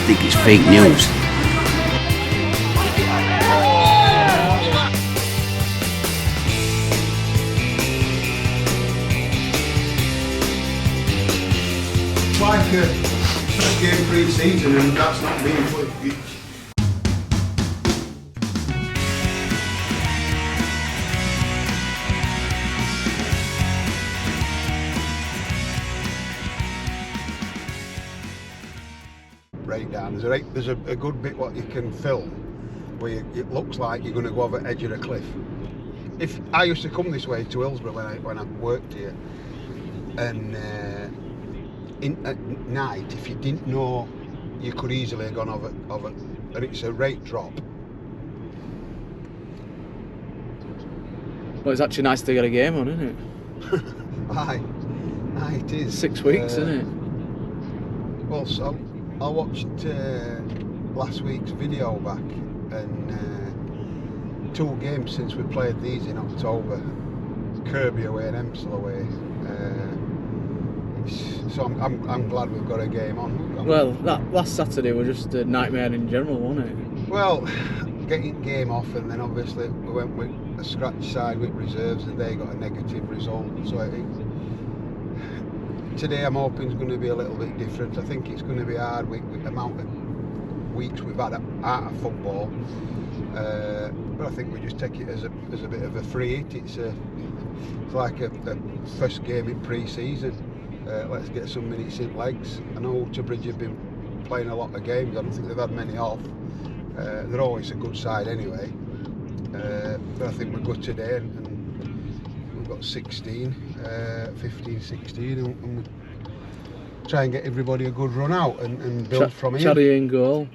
think it's fake news. It's like a first game pre-season and that's not being put. Breakdown. There's a good bit what you can film where it looks like you're going to go over the edge of a cliff. If I used to come this way to Hillsborough when I worked here, and at night, if you didn't know, you could easily have gone over, and it's a rate drop. Well, it's actually nice to get a game on, isn't it? Aye, it is. 6 weeks, isn't it? Well, so I watched last week's video back, and 2 games since we played these in October, Kirby away and Emsall away. So I'm glad we've got a game on. Well, that last Saturday was just a nightmare in general, wasn't it? Well, getting game off, and then obviously we went with a scratch side with reserves, and they got a negative result. So today I'm hoping it's going to be a little bit different. I think it's going to be hard with the amount of weeks we've had out of football. But I think we just take it as a bit of a free hit. It's like a first game in pre-season. Let's get some minutes in legs. I know Bridge have been playing a lot of games. I don't think they've had many off. They're always a good side anyway. But I think we're good today, and we've got 15, 16, and we try and get everybody a good run out and build from here. Chaddy in goal.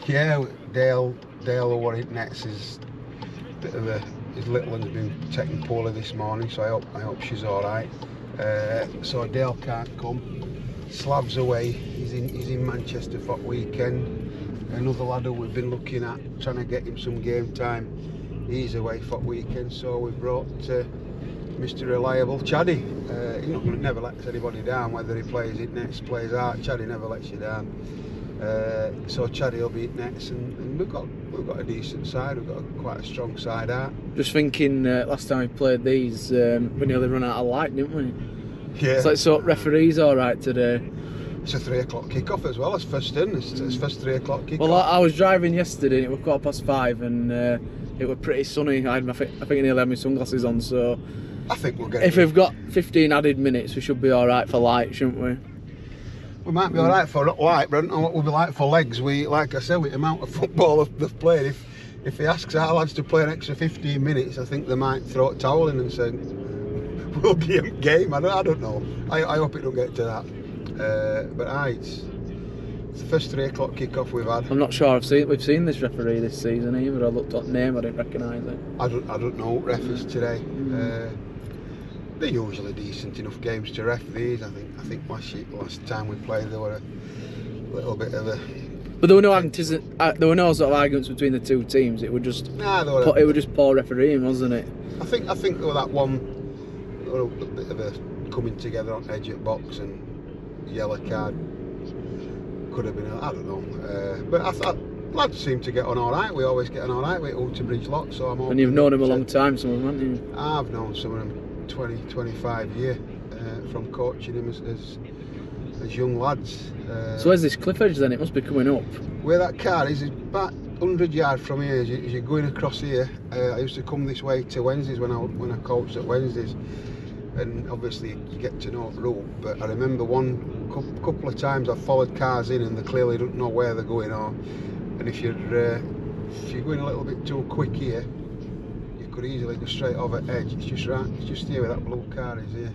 Yeah, Dale who were in nets is a bit of his little one's been taken poorly this morning, so I hope she's all right. So Dale can't come. Slav's away. He's in Manchester for the weekend. Another lad who we've been looking at, trying to get him some game time. He's away for the weekend, so we've brought Mr. Reliable Chaddy. He never lets anybody down, whether he plays it nets, plays out. Chaddy never lets you down. So Chaddy will be at nets, and we've got a decent side. We've got quite a strong side out. Just thinking, last time we played these, we nearly run out of light, didn't we? Yeah. It's like, so referee's all right today. It's a 3 o'clock kickoff as well. It's first in. It's first 3 o'clock kickoff. Well, I was driving yesterday, and it was 5:15, and it was pretty sunny. I think I nearly had my sunglasses on, so I think we'll get. If we've got 15 added minutes, we should be all right for light, shouldn't we? We might be all right for light, but I don't know what we'll be like for legs. Like I said, with the amount of football they've played, if he asks our lads to play an extra 15 minutes, I think they might throw a towel in and say, we'll give him game. I don't know. I hope it don't get to that. But it's the first 3 o'clock kickoff we've had. I'm not sure we've seen this referee this season either. I looked at the name, I didn't recognise it. I don't know what ref is today. They're usually decent enough games to ref these. I think last time we played there were a little bit of a. But there were no sort of arguments between the two teams. It was just it was just poor refereeing, wasn't it? I think there was that one a bit of a coming together on edge at box and yellow card could have been. I don't know. But I thought lads seem to get on all right. We always get on all right with Bridge lot. So I'm. And you've known him a long time, some of them, haven't you? I've known some of them 20-25 years from coaching him as young lads. So where's this cliff edge then? It must be coming up. Where that car is about 100 yards from here. As you're going across here, I used to come this way to Wednesdays when I coached at Wednesdays, and obviously you get to know the route. But I remember couple of times I've followed cars in and they clearly don't know where they're going, and if you're going a little bit too quick here, could easily go straight over edge. It's just right. It's just here where that blue car is here.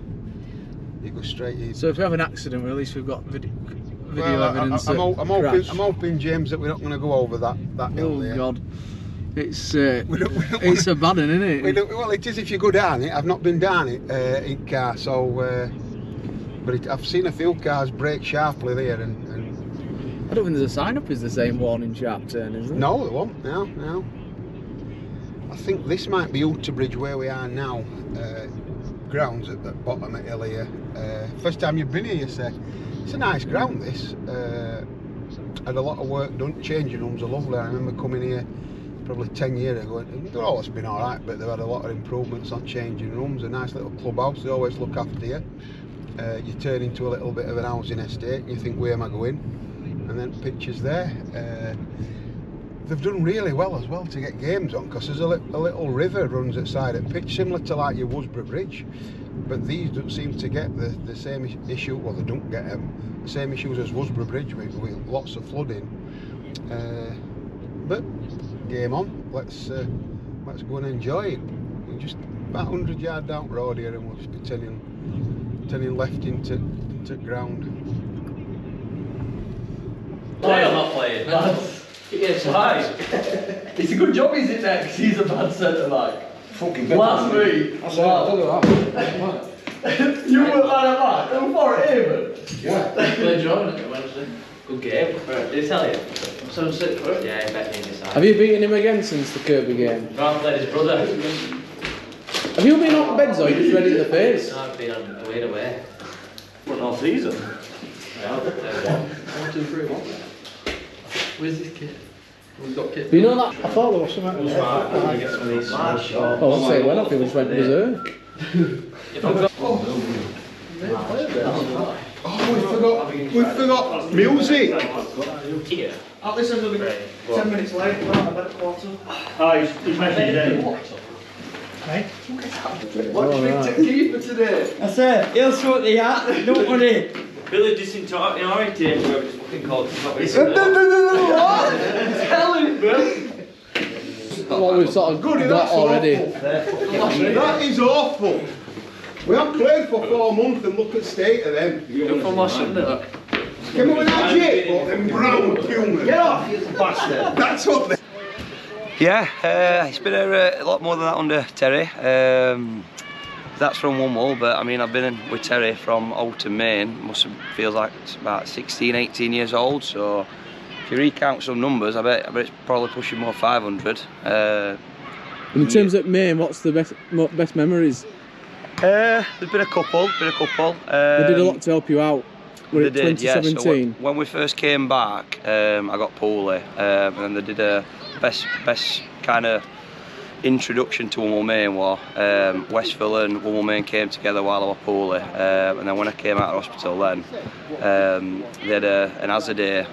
You go straight in. So if we have an accident, well, at least we've got video evidence. I'm hoping, James, that we're not going to go over that hill there. Oh God, it's a bad one, isn't it? Well, it is if you go down it. I've not been down it in car, so but I've seen a few cars brake sharply there, and I don't think there's a sign up. Is the same warning sharp turn, is there? No, there won't. No. I think this might be Bridge where we are now. Grounds at the bottom of the hill here. First time you've been here, you say. It's a nice ground, this. had a lot of work done. Changing rooms are lovely. I remember coming here probably 10 years ago, and they've always been alright, but they've had a lot of improvements on changing rooms. A nice little clubhouse, they always look after you. You turn into a little bit of an housing estate and you think, where am I going? And then pictures there. They've done really well as well to get games on, because there's a little river runs outside at pitch, similar to like your Worsborough Bridge, but these don't seem to get the same issue, well, they don't get the same issues as Worsborough Bridge with lots of flooding. But game on, let's go and enjoy it. We're just about 100 yards down the road here, and we'll just be turning left into ground. Play or not playing? Yes, why? It's a good job he's in there, because he's a bad centre back. Fucking Last week, I said, I'll do that. you were man at back, go for it, even. Yeah. Play drawing at Wednesday. Good game. Did he tell you? I'm so sick for it. Yeah, he bet me inside. Have you beaten him again since the Kirby game? I've played his brother. Have you been on beds or you just ready in the face? No, I've been on away. What, all season? Well, 1, 2, 3, 1. Where's this kid? We've got kids. Do you know that? I thought there was something. Oh, I'll say when I feel just went berserk. Oh, we forgot music. here. I'll listen to the 10 minutes late, well, about a quarter. Oh, he's messaged in. What do you think to keep for today? I said, he'll sort the hat, don't worry. Billy disorientated whoever this fucking called. Tell him, Bill. What we've sort of got already. That is awful. We have played for 4 months and look at the state of them. You're from Washington. Come on, that shit, but them brown humans. Get off, you bastard. That's what they... Yeah, it's been a lot more than that under Terry. That's from Wombwell, but I mean, I've been with Terry from Alton, Maine. Feels like it's about 16, 18 years old. So if you recount some numbers, I bet it's probably pushing more 500. In terms of Maine, what's the best memories? There's been a couple. They did a lot to help you out. Were it 2017? Yeah, so when we first came back, I got poorly, and then they did a best kind of introduction to Wombwell Maine war. Westville and Wombwell Maine came together while I was poorly, and then when I came out of hospital then, they had an Hazard Day,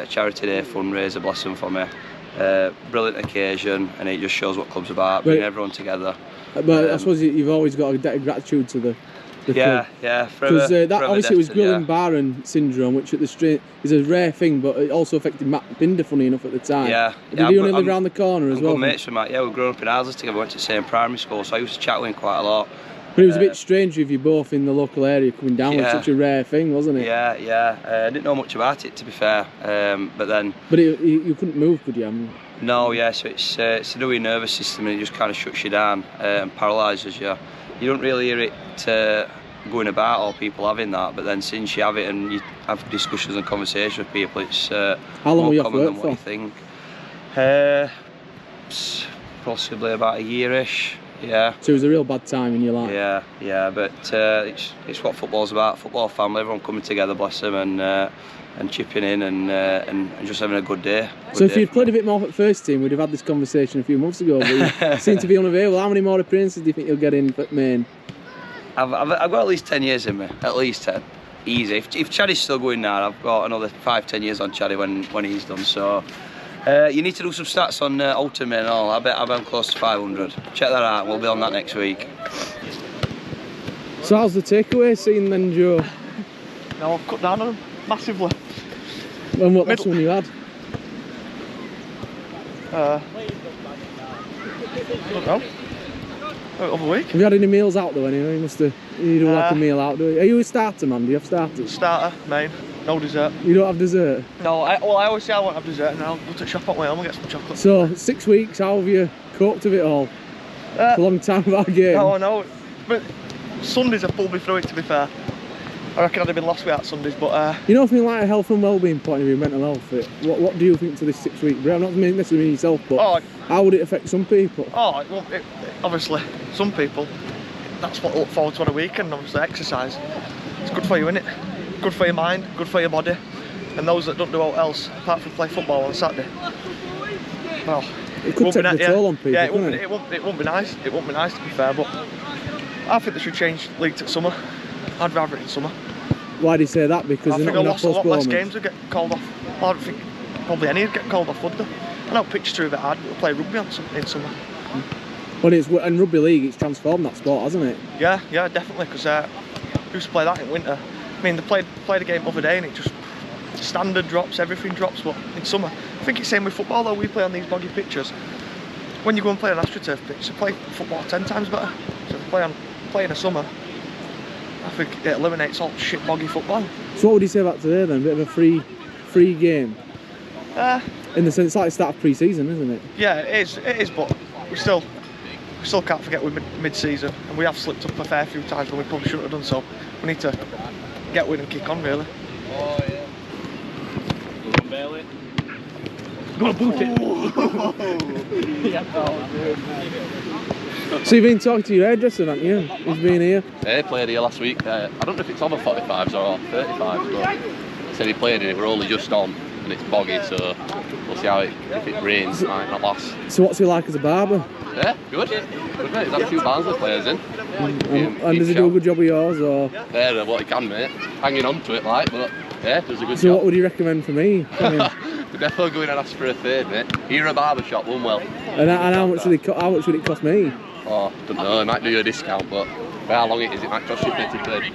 charity day fundraiser, bless them, for me. Brilliant occasion, and it just shows what club's about, bringing everyone together. But I suppose you've always got a debt of gratitude to the club. Yeah, because that obviously it was Guillan-Barre syndrome, which at the street is a rare thing, but it also affected Matt Binder, funny enough, at the time. Did he only live around the corner as well? Good mates with Matt. Yeah, we grew up in Barnsley together. We went to the same primary school, so I used to chat with him quite a lot. But it was a bit strange with you both in the local area coming down with such a rare thing, wasn't it? Yeah. I didn't know much about it, to be fair. But then. But you couldn't move, could you? I mean, no, yeah. So it's to do with your nervous system, and it just kind of shuts you down and paralyses you. You don't really hear it going about or people having that, but then since you have it and you have discussions and conversations with people, it's how long more were you common off than work what for? you think. Possibly about a year-ish. Yeah. So it was a real bad time in your life. Yeah, but it's what football's about. Football family, everyone coming together, bless them, and chipping in and just having a good day. So if you'd played a bit more at first team, we'd have had this conversation a few months ago, but you seem to be unavailable. How many more appearances do you think you'll get in at Maine? I've got at least 10 years in me, at least 10. Easy. If Chaddy's still going now, I've got another 5-10 years on Chaddy when he's done. So you need to do some stats on Alton Maine and all. I bet I'm close to 500. Check that out. We'll be on that next week. So how's the takeaway scene then, Joe? No, I've cut down on them massively. And what last one you had? I don't know. Over a week. Have you had any meals out though anyway? You don't like a meal out, do you? Are you a starter man? Do you have starters? Starter, main, no dessert. You don't have dessert? No, I always say I won't have dessert and I'll go to the shop on my own and get some chocolate. So, 6 weeks, how have you coped with it all? It's a long time without a game. No, I know. But Sundays have pulled me through it, to be fair. I reckon I'd have been lost without Sundays, but... You know, from like a health and well-being point of view, mental health, what do you think to this 6 week break? I'm not necessarily mean yourself, but how would it affect some people? Obviously, some people, that's what they look forward to on a weekend, obviously exercise. It's good for you, isn't it? Good for your mind, good for your body. and those that don't do what else apart from play football on Saturday. Well, it could take a toll on people. Yeah, it won't be nice. It won't be nice, to be fair, but I think they should change league to summer. I'd rather it in summer. Why do you say that? Because I think a lot less games would get called off. I don't think probably any would get called off, would they? I know pitches are a bit hard, but we'll play rugby in summer. Well, in rugby league, it's transformed that sport, hasn't it? Yeah, definitely, because who used to play that in winter? I mean, they played a game the other day and it just, standard drops, everything drops, but in summer, I think it's the same with football though. We play on these boggy pitches. When you go and play an AstroTurf pitch, you play football 10 times better. So if you play in the summer, I think it eliminates all shit boggy football. So what would you say about today then? A bit of a free game? In the sense, it's like the start of pre-season, isn't it? Yeah, it is, but we still can't forget we're mid-season, and we have slipped up a fair few times when we probably shouldn't have done so. We need to get win and kick on, really. Oh, yeah. Go on, boot it! So you've been talking to your hairdresser, haven't you? He's been here. He played here last week. I don't know if it's over 45s or 35s, but he said he played it. We're only just on, and it's boggy, so we'll see how if it rains, it might not last. So what's he like as a barber? Yeah, good. Good, mate. He's had a few Barnsley players in. And does he do a good job of yours, or? Yeah, what he can, mate. Hanging on to it, like, but yeah, does a good job. So what would you recommend for me? We're definitely going and ask for a third, mate. Here a barber shop, Wombwell. And how much would it cost me? Oh, don't know. It might do you a discount, but for how long it is, it might cost you 50 quid.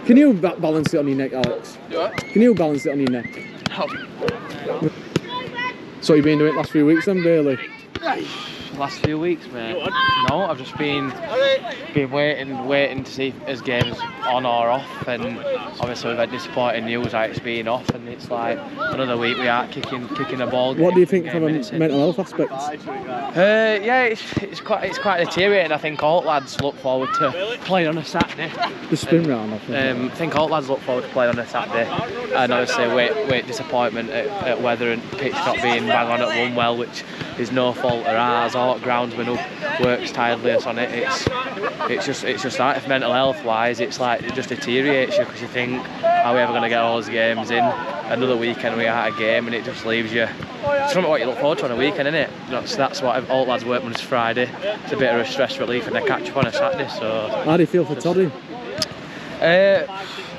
Can you balance it on your neck, Alex? Yeah. Can you balance it on your neck? No. So you've been doing it last few weeks then, Bailey? Last few weeks, mate. No, I've just been waiting to see if his game's on or off, and obviously we've had disappointing news like it's being off, and it's like another week we are kicking a ball. What do you think from a mental health aspect? Yeah, it's quite deteriorating. I think all lads look forward to playing on a Saturday. The spin round, I think. I think all lads look forward to playing on a Saturday, and obviously wait disappointment at weather and pitch not being bang on at Wombwell, which is no fault of ours. Our groundsman who works tireless on it. It's just like, if mental health wise, it's like it just deteriorates you, because you think, are we ever going to get all those games in? Another weekend we are at a game, and it just leaves you. It's not what you look forward to on a weekend, isn't it? That's what all lads work on. It's Friday. It's a bit of a stress relief, and they catch up on a Saturday. So how do you feel for Toddy?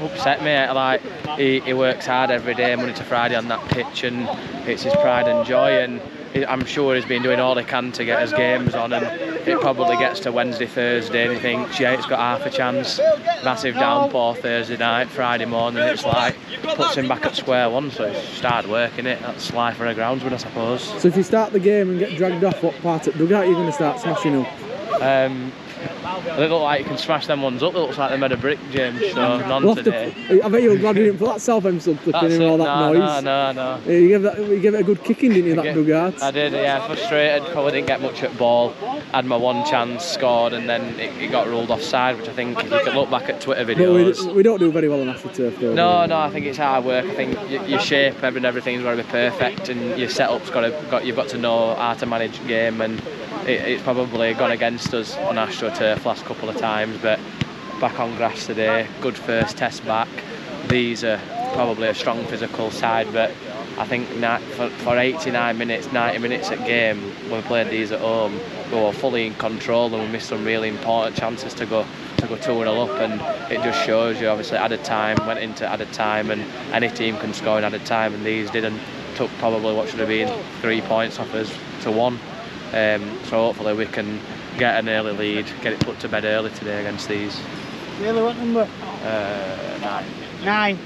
Upset, mate. Like he works hard every day, Monday to Friday on that pitch, and it's his pride and joy. And I'm sure he's been doing all he can to get his games on, and it probably gets to Wednesday, Thursday, and he thinks, yeah, it's got half a chance. Massive downpour Thursday night, Friday morning, it's like, puts him back at square one, so he's started working it. That's life for a groundsman, I suppose. So if you start the game and get dragged off, what part of dugout are you going to start smashing up? They look like you can smash them ones up. It looks like they made a brick, James, so none today. I bet you were glad you didn't put that Southend sub clipping in all that noise. No. You gave it a good kicking, didn't you, that dugout? I did, yeah, frustrated, probably didn't get much at ball. Had my one chance, scored, and then it got ruled offside, which I think if you can look back at Twitter videos. But we don't do very well on AstroTurf though. No, I think it's hard work. I think your shape and everything's got to be perfect, and your setup's you've got to know how to manage the game, and it's probably gone against us on AstroTurf last couple of times, but back on grass today, good first test back. These are probably a strong physical side, but I think for 89 minutes, 90 minutes at game, when we played these at home, we were fully in control, and we missed some really important chances to go 2-0 up, and it just shows you, obviously went into added time, and any team can score in added time, and these didn't. Took probably what should have been 3 points off us to 1. So hopefully we can get an early lead, get it put to bed early today against these. Really, what number? 9. 9.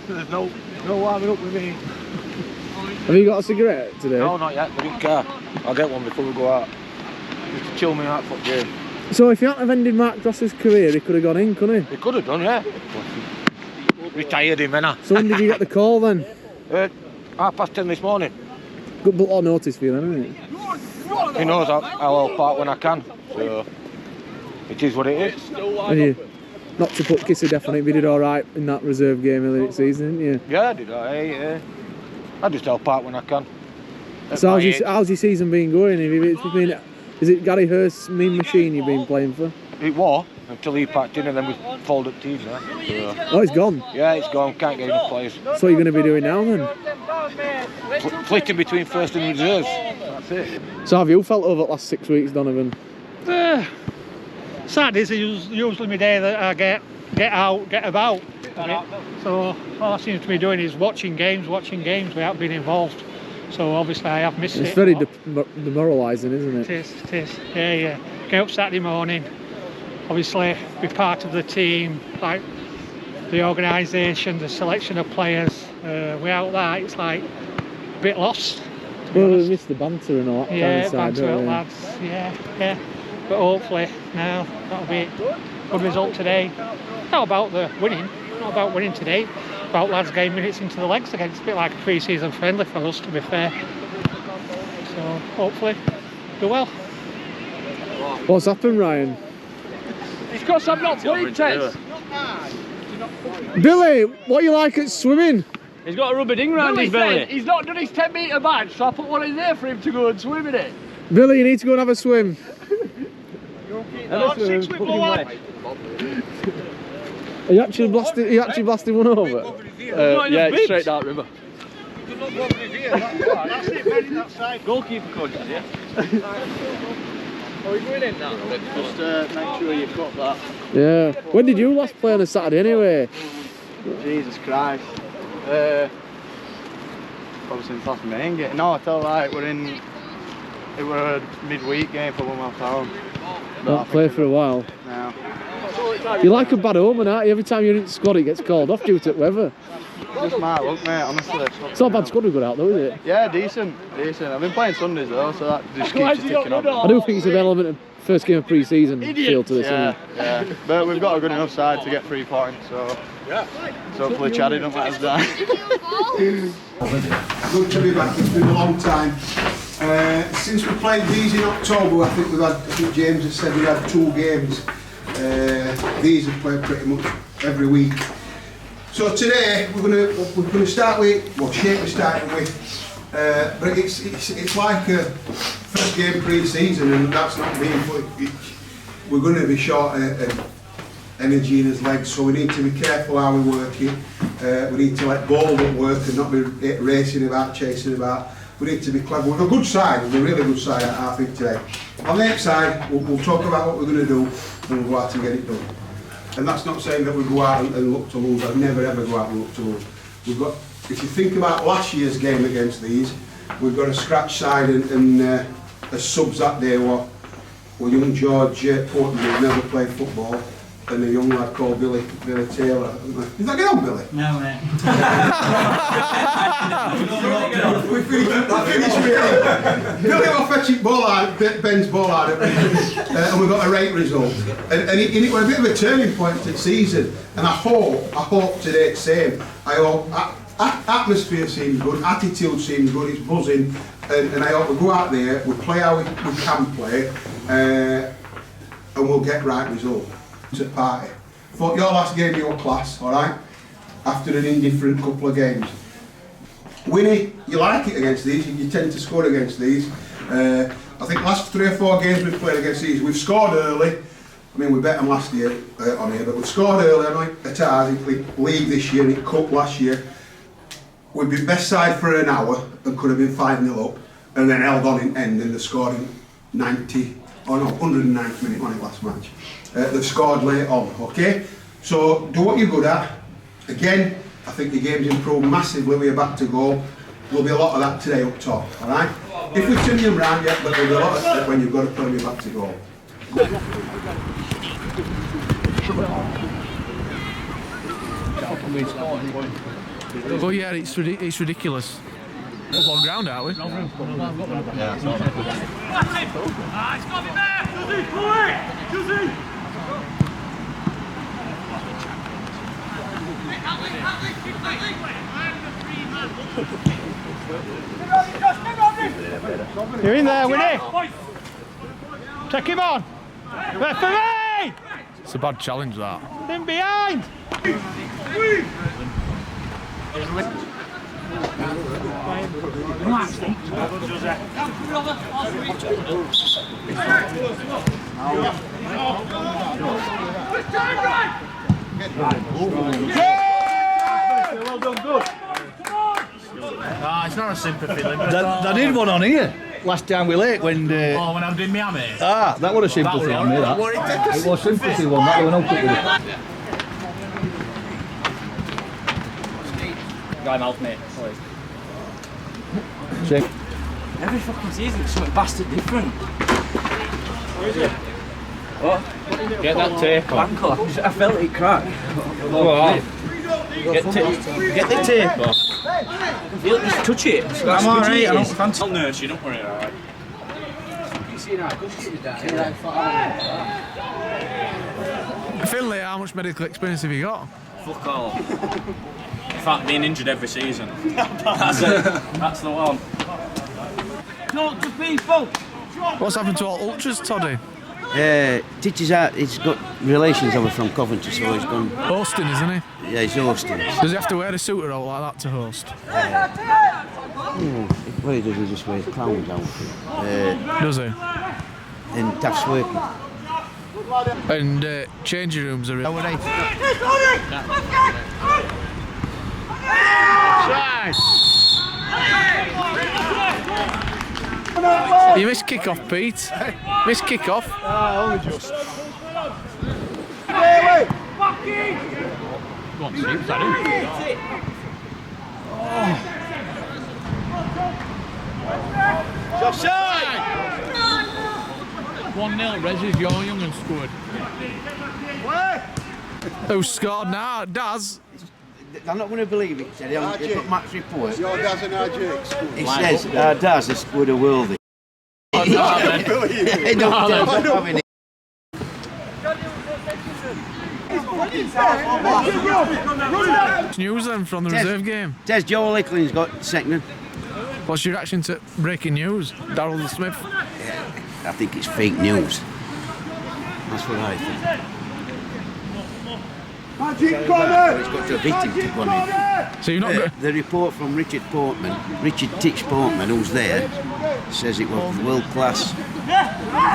There's no warming up with me. Have you got a cigarette today? No, not yet. I didn't care. I'll get one before we go out. Just to chill me out for the game. So if you hadn't have ended Mark Ross's career, he could have gone in, couldn't he? He could have done, yeah. Retired him, innit? So when did you get the call then? 10:30 this morning. Good lot of notice for you then, isn't it? He knows I'll help out when I can. So it is what it is. And not to put kiss of death on it, but you did all right in that reserve game earlier this season, didn't you? Yeah, I did alright. I just help out when I can. So how's your season been going? Is it Gary Hurst's mean machine you've been playing for? It was until he packed in, and then we folded up teams. Oh, it's gone? Yeah, it's gone. Can't get enough players. So what are you going to be doing now then? Flitting between first and reserves. That's it. So have you felt over the last 6 weeks, Donovan? Saturdays is usually my day that I get out, get about. So all I seem to be doing is watching games without being involved. So obviously I have missed it. It's very demoralising, isn't it? It is. Yeah. Get up Saturday morning, obviously be part of the team, like the organisation, the selection of players. Without that, it's like a bit lost. Well, we missed the banter and all that kind of side, banter don't we? lads. Yeah. But hopefully now that'll be a good result today. Not about the winning, not about winning today, about lads getting minutes into the legs again. It's a bit like a pre-season friendly for us, to be fair. So hopefully do well. What's happened, Ryan? It's because I'm not playing Tess. Billy, what you like at swimming? He's got a rubber ding round his belly. He's not done his 10-metre badge, so I put one in there for him to go and swim in it. Billy, you need to go and have a swim. Have a swim, fucking wet. Are you actually blasting one over? Yeah, it's straight down river. That's it, very that side. Goalkeeper coaches, yeah. Are we going in now? Just make sure you cut that. Yeah. When did you last play on a Saturday anyway? Jesus Christ. Probably since last main game. No, it's alright, it were a midweek game for Wombwell Town. Not play for a while. No. You're like a bad omen, aren't you? Every time you're in the squad it gets called off due to weather. Just my luck, mate, honestly. It's not a bad squad we've got out though, is it? Yeah, decent. I've been playing Sundays though, so that just keeps you ticking on. I do think it's an element of first game of pre-season feel to this, yeah. But we've got a good enough side to get 3 points, so hopefully Chaddy don't let us down. Good to be back, it's been a long time. Since we played these in October, I think James has said we had 2 games. These have played pretty much every week. So today we're going to start with what shape we're starting with, but it's like a first game pre-season, and that's not being put. We're going to be short of energy in his legs, so we need to be careful how we work it. We need to let ball work and not be racing about, chasing about. We need to be clever. We've a good side, we've a really good side, I think, today. On the next side, we'll talk about what we're going to do, and we'll go out and get it done. And that's not saying that we go out and look to lose. I'd never ever go out and look to lose. We've got, if you think about last year's game against these, we've got a scratch side and as subs that day were young George Portman, who never played football, and a young lad called Billy Taylor. Is that get on, Billy? No, mate. We finished Billy was fetching ball out, Ben's ball out at and we got a great result. And it was a bit of a turning point to the season. And I hope today it's the same. I hope atmosphere seems good, attitude seems good, it's buzzing. And I hope we go out there, we play how we can play, and we'll get right result. At party. Thought your last game you were class, alright? After an indifferent couple of games. Winnie, you like it against these, you tend to score against these. I think last 3 or 4 games we've played against these, we've scored early. I mean, we bet them last year on here, but we've scored early at ours, league this year, and cup last year. We've been best side for an hour and could have been 5-0 up, and then held on in end and they're scoring 109th minute on it last match. They've scored late on, okay? So do what you're good at. Again, I think the game's improved massively, we're back to goal. There'll be a lot of that today up top, alright? If we turn them round, yeah, but there'll be a lot of that when you've got to play me back to goal. Oh yeah, it's ridiculous. Football ground, aren't we? Yeah, it's not. It's got it there! Pull it! You're in there, Winnie! Take him on! Referee! It's a bad challenge, that. In behind! Well done, good. Nah, it's not a sympathy limit. They did one on here last time we late when. Oh, when I did Miami? Ah, that was a sympathy on me, that. It was sympathy one, that one out with it. Guy mouth, mate. Every fucking season it's something bastard different. Where is it? What? Get that tape off. Ankle. I felt it crack. Get the tape off. Feel it, just touch it. I'm alright, I don't fancy. I'll nurse you, don't worry, alright. Finlay, how much medical experience have you got? Fuck all. In fact, being injured every season. That's it. That's the one. Talk to people! What's happened to all ultras, Toddy? Teaches out, he's got relations over from Coventry, so he's gone. Hosting, isn't he? Yeah, he's hosting. Does he have to wear a suit or all like that to host? What he does, he just wears clown's outfit. Does he? And Taft's working. And changing rooms are in. You missed kickoff, Pete. Missed kickoff. Only just. Go on, Steve, that Offside! 1-0, Regis, your young and scored. Who scored now? Daz? I'm not going to believe it, Teddy. I've got match report. Your Daz and RJ. It says Daz has scored a worldie. Oh, no, I believe it. News then from the reserve game. Says Joel Ickling's got second. What's your reaction to breaking news? Darryl Smith? I think it's fake news. That's what I think. He's got to beat him to go on. So you're not the report from Richard Titch Portman, who's there, says it was world class.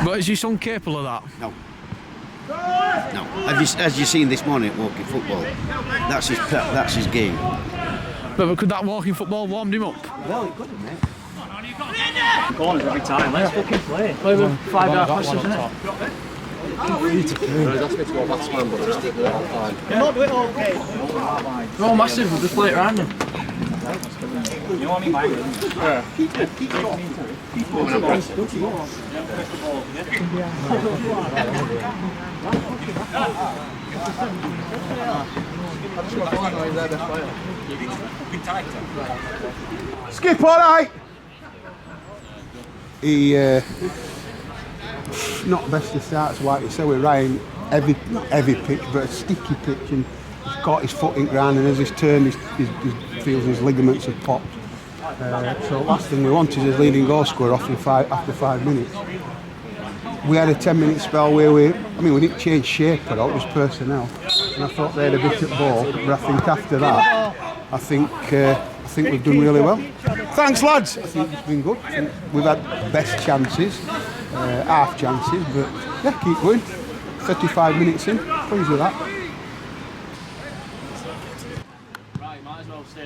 But is your son capable of that? No. No. As you seen this morning at Walking Football, that's his game. But could that walking football warmed him up? Well, it could have, mate. Corners every time. Let's fucking play. Play with 5 dark passes, isn't it? He's asked me to go batsman, but just stick with that fine. Not do it all game. They're all massive, we'll just play it around them. You want me, Mike? Yeah. Keep Skip, all right. He not best of starts, like you say with Ryan. Not heavy pitch, but a sticky pitch, and he's caught his foot in ground, and as he's turned, he feels his ligaments have popped. So last thing we wanted is his leading goal scorer off after 5 minutes. We had a 10-minute spell where we didn't change shape at all, it was personnel, and I thought they had a bit at ball, but I think after that, I think we've done really well. Thanks, lads. I think it's been good. I think we've had best chances, half chances, but yeah, keep going. 35 minutes in, pleased with that.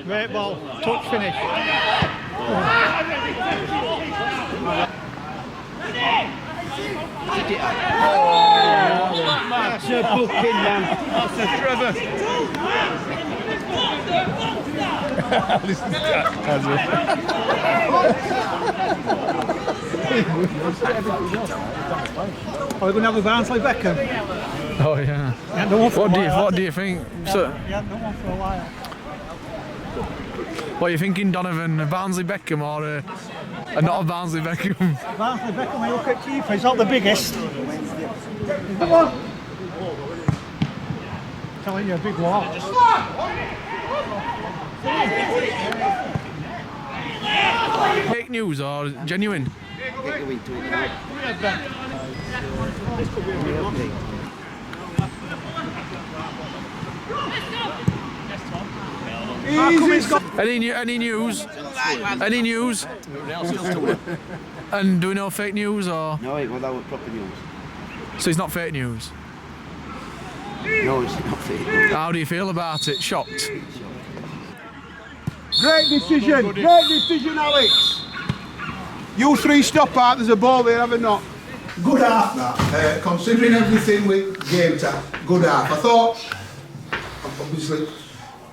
Great ball, touch finish. That's a booking, man. That's a Trevor. Listen to that. Are we going to have a Barnsley Beckham? Oh yeah. What do you think? So, Yeah, no one for a while. what are you thinking, Donovan? A Barnsley Beckham or a not a Barnsley Beckham? Barnsley Beckham, when you look at keeper, he's not the biggest. Come on. Telling you a big wall. Fake news or genuine? Any news? Any news? And do we know fake news or? No, well, that was proper news. So it's not fake news? No, it's not fake news. How do you feel about it? Shocked? Great decision, Alex. You three stop out, there's a ball there, have it not? Good half that, considering everything with game time, good half. I thought, obviously,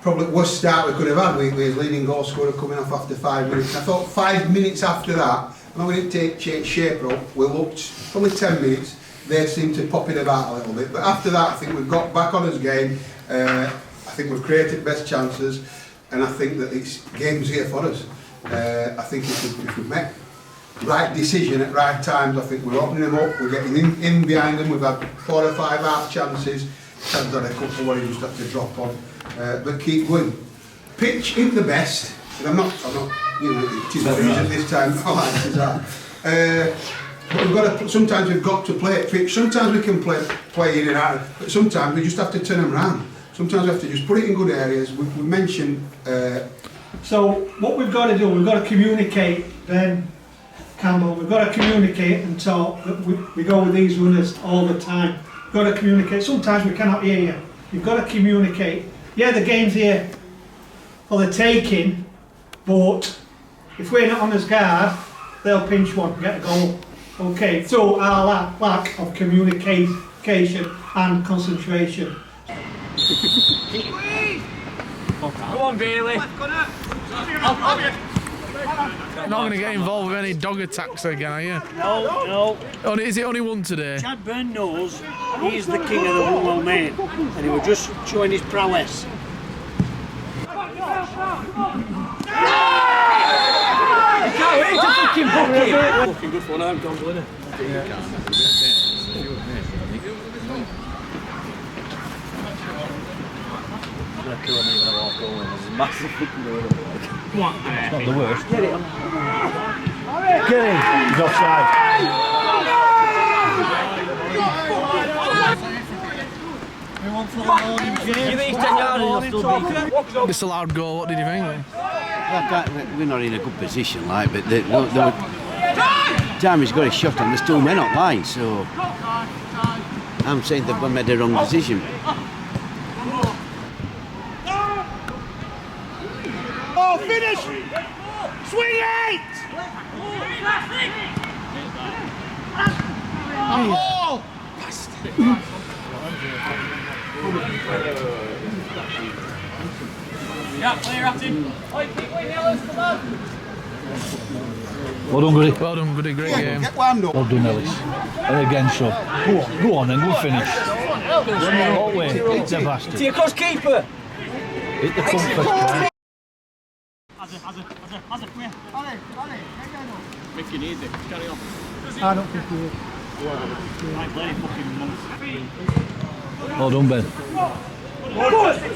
probably worst start we could have had with leading goal scorer coming off after 5 minutes. I thought 5 minutes after that, when we didn't change shape up, we looked, probably 10 minutes, they seemed to pop it about a little bit. But after that, I think we've got back on his game. I think we've created best chances, and I think that it's game's here for us. I think if we've met right decision at right times, I think we're opening them up, we're getting in behind them, we've had 4 or 5 half chances. Chad's had a couple where he just had to drop on, but keep going. Pitch in the best, and I'm not, you know, it is what it is at this time, but we've got to, sometimes we've got to play at pitch, sometimes we can play in and out, but sometimes we just have to turn them around. Sometimes we have to just put it in good areas. We mentioned... So what we've got to do, we've got to communicate, Ben Campbell, we've got to communicate and talk. We go with these runners all the time. We've got to communicate. Sometimes we cannot hear you. You've got to communicate. Yeah, the game's here for the taking, but if we're not on his guard, they'll pinch one, get a goal. Okay, so our lack of communication and concentration. Go on, Bailey. You're not going to get involved with any dog attacks again, are you? No. Is it only one today? Chad Byrne knows he's the king of the Wombwell main, and he was just showing his prowess. Can't wait to fucking book it. Fucking good fun, I'm gambling. Gonna kill me when I walk over. There's a massive fucking door. It's not the worst. Get it. Get him. He's offside. Disallowed goal, what did you think? We're not in a good position, like, but time he's got a shot on, there's 2 men up line, so I'm saying they've made the wrong decision. Oh, finish! Swing it! Oh! Yeah, clear at him. Well done, Goody. Well done, Goody. Great game. Well done, Ellis. And again, so. Go on then, go finish. All the way. It's a bastard. To your cross keeper. Hit the pump first try. Make it easy. Carry on. I don't think we will. Well done, Ben. Good!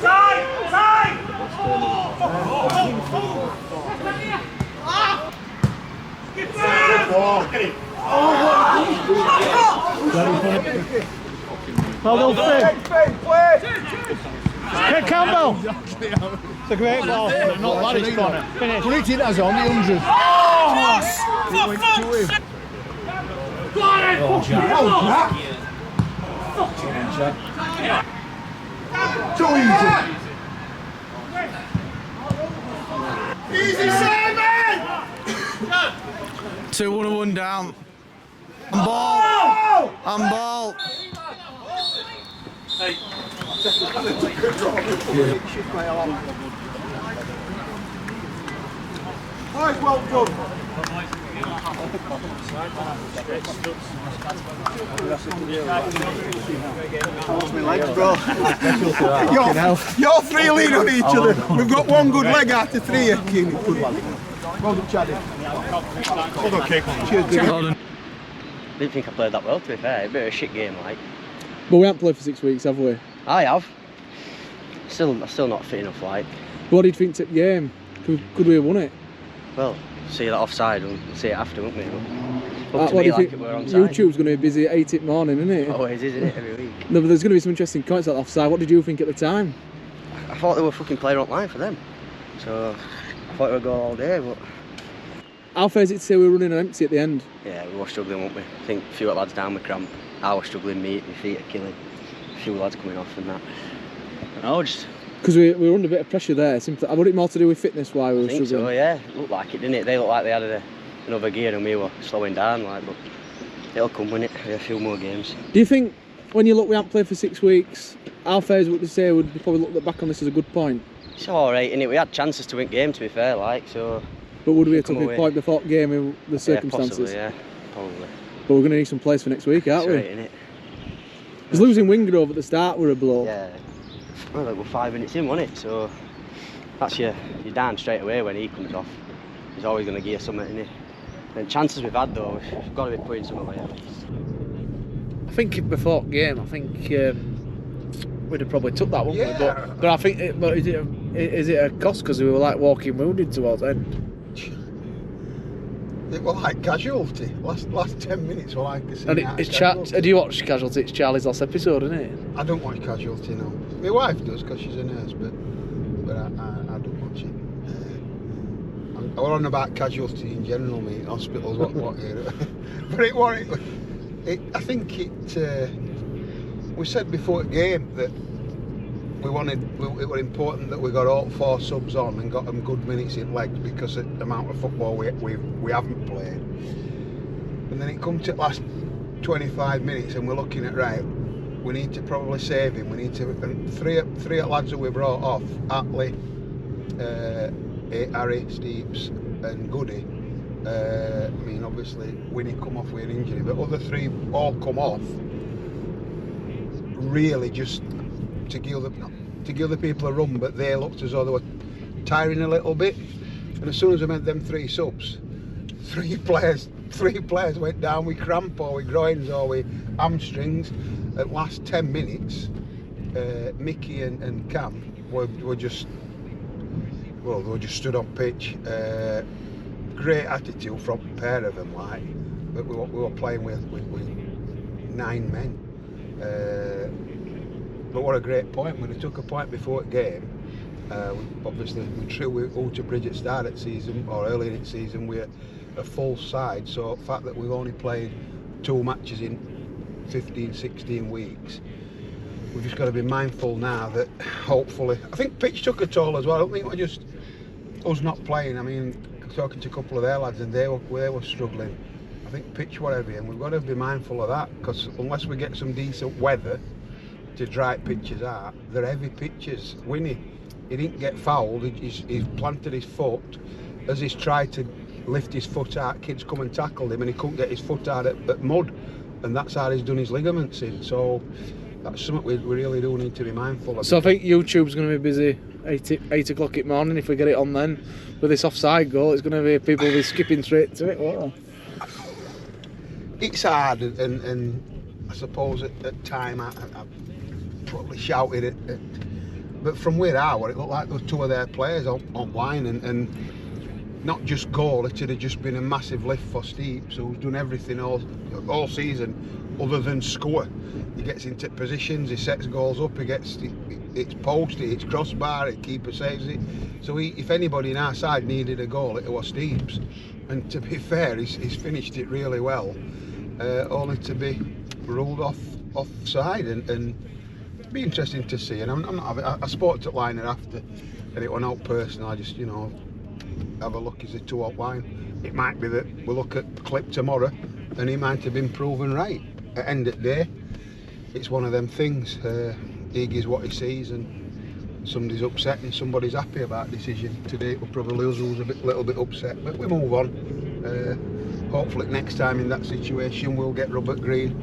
Side! Side! Well done, Finn. Campbell. It's a great ball. Not bad, it's corner. Finish. Put it as on the 100. Too easy. Easy, Simon! 2-1 down. And ball! And ball! Hey. Boys, well done. You're 3 lean on each other. We've got 1 good leg out of 3 here, Keane. Good one. Well done, Chaddy. Well done, Keane. Cheers, big man. Didn't think I played that well, to be fair. A bit of a shit game, like. But we haven't played for 6 weeks, have we? I have. Still not fit enough, like. What did you think to the game? Could we have won it? Well, see that offside and see it after, won't we? What do you think? YouTube's going to be busy at 8 in the morning, isn't it? Always, isn't it? Every week. No, but there's going to be some interesting comments at offside. What did you think at the time? I thought they were fucking playing online for them. So I thought it would go all day, but... How fair is it to say we were running on empty at the end? Yeah, we were struggling, weren't we? I think a few lads down with cramp. I was struggling, my feet are killing. A few lads coming off and that. No, just... Because we were under a bit of pressure there. Would it more to do with fitness why we were struggling? So, yeah. It looked like it, didn't it? They looked like they had another gear and we were slowing down, like, but it'll come, won't it? We have a few more games. Do you think, when you look, we haven't played for 6 weeks, how fair is it to say would probably look back on this as a good point? It's alright, innit? We had chances to win game, to be fair, like, so... But would we have took a point before game in the circumstances? Yeah, probably. But we're going to need some players for next week, aren't we? Right, innit? Because losing Wingrove at the start were a blow. Yeah. Well, like, we're 5 minutes in, wasn't it? So that's you're down straight away when he comes off. He's always going to gear something, isn't he? And chances we've had though, we've got to be putting something away at least. I think before game, I think we'd have probably took that, wouldn't we? But I think, is it a cost because we were like walking wounded towards the end? It was like casualty. Last 10 minutes were like a And it's do you watch Casualty? It's Charlie's last episode, isn't it? I don't watch Casualty, no. My wife does because she's a nurse, but I don't watch it. I was on about Casualty in general, mate. Hospitals, what here. But I think we said before the game that it was important that we got all 4 subs on and got them good minutes in legs because of the amount of football we haven't played. And then it comes to the last 25 minutes and we're looking at, right, we need to probably save him. We need to, and three lads that we brought off, Attlee, Harry, Steeps and Goody. I mean, obviously Winnie come off with an injury, but other 3 all come off really just to give the people a run, but they looked as though they were tiring a little bit. And as soon as I made them 3 subs, 3 players went down with cramp or with groins or with hamstrings. At last 10 minutes, Mickey and Cam were just stood on pitch. Great attitude from a pair of them, like, but we were playing with 9 men. But what a great point. When we took a point before the game, we drew with Ultra Bridge at start of the season, or early in the season, with a full side. So the fact that we've only played 2 matches in 15, 16 weeks, we've just got to be mindful now that hopefully, I think pitch took a toll as well. I don't think it was just us not playing. I mean, talking to a couple of their lads and they were struggling. I think pitch were heavy and we've got to be mindful of that, because unless we get some decent weather to dry pitches out, they're heavy pitches. Winnie, he didn't get fouled, he's planted his foot as he's tried to lift his foot out. Kids come and tackled him and he couldn't get his foot out at mud, and that's how he's done his ligaments in. So that's something we really do need to be mindful of. So I think YouTube's going to be busy 8 o'clock in the morning if we get it on then. With this offside goal, it's going to be people will be skipping straight to it, won't they? It's hard, and I suppose at time I probably shouted it, but from where I were, it looked like there were 2 of their players online, and not just goal, it had just been a massive lift for Steeps, who's done everything all season other than score. He gets into positions, he sets goals up, it's post, it's crossbar, the keeper saves it. So if anybody in our side needed a goal, it was Steeps, and to be fair, he's finished it really well, only to be ruled offside, and it'd be interesting to see. And I spoke to Liner after, and it went out personal. I just, have a look, is it 2 up line? It might be that we'll look at the clip tomorrow and he might have been proven right. At the end of the day, it's one of them things. He gives what he sees, and somebody's upset and somebody's happy about the decision. Today it will probably us who's a little bit upset, but we move on. Hopefully next time in that situation we'll get Robert Green